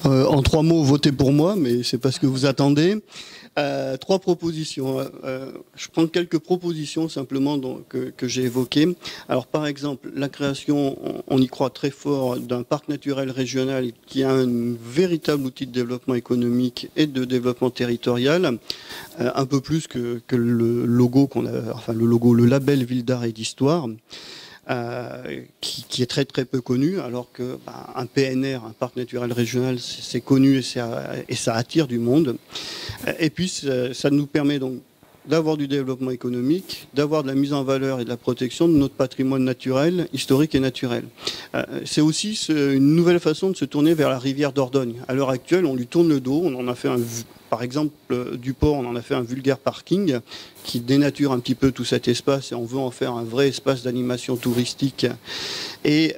En 3 mots, votez pour moi, mais c'est pas ce que vous attendez. 3 propositions. Je prends quelques propositions simplement que j'ai évoquées. Alors par exemple, la création, on y croit très fort, d'un parc naturel régional qui a un véritable outil de développement économique et de développement territorial, un peu plus que le logo le label Ville d'Art et d'Histoire. Qui est très très peu connu, alors que un PNR, un parc naturel régional, c'est connu et ça attire du monde. Et puis ça nous permet donc d'avoir du développement économique, d'avoir de la mise en valeur et de la protection de notre patrimoine naturel, historique et naturel. C'est aussi une nouvelle façon de se tourner vers la rivière Dordogne. À l'heure actuelle, on lui tourne le dos, on en a fait par exemple, du port, on en a fait un vulgaire parking qui dénature un petit peu tout cet espace et on veut en faire un vrai espace d'animation touristique. Et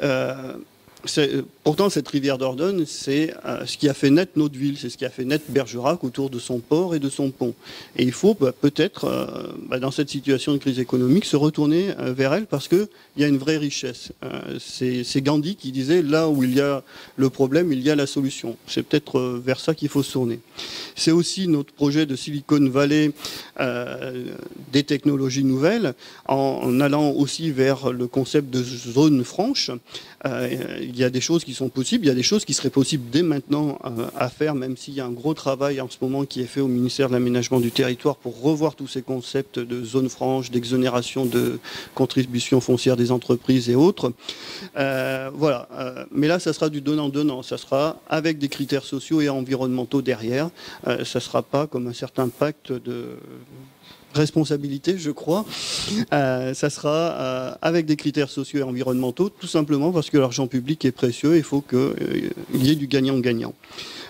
pourtant, cette rivière Dordogne, c'est ce qui a fait naître notre ville, c'est ce qui a fait naître Bergerac autour de son port et de son pont. Et il faut peut-être, dans cette situation de crise économique, se retourner vers elle parce qu'il y a une vraie richesse. C'est Gandhi qui disait, là où il y a le problème, il y a la solution. C'est peut-être vers ça qu'il faut se tourner. C'est aussi notre projet de Silicon Valley des technologies nouvelles, en allant aussi vers le concept de zone franche. Il y a des choses qui sont possibles, il y a des choses qui seraient possibles dès maintenant à faire, même s'il y a un gros travail en ce moment qui est fait au ministère de l'Aménagement du Territoire pour revoir tous ces concepts de zone franche, d'exonération de contributions foncières des entreprises et autres. Voilà. Mais là, ça sera du donnant-donnant. Ça sera avec des critères sociaux et environnementaux derrière. Ça ne sera pas comme un certain pacte de responsabilité, je crois. Ça sera avec des critères sociaux et environnementaux, tout simplement parce que l'argent public est précieux et il faut qu'il y ait du gagnant-gagnant.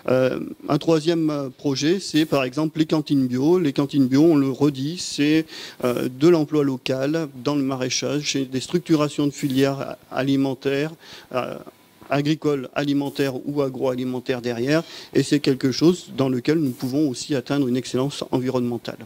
Un troisième projet, c'est par exemple les cantines bio. Les cantines bio, on le redit, c'est de l'emploi local dans le maraîchage, c'est des structurations de filières alimentaires, agricole, alimentaire ou agroalimentaire derrière, et c'est quelque chose dans lequel nous pouvons aussi atteindre une excellence environnementale.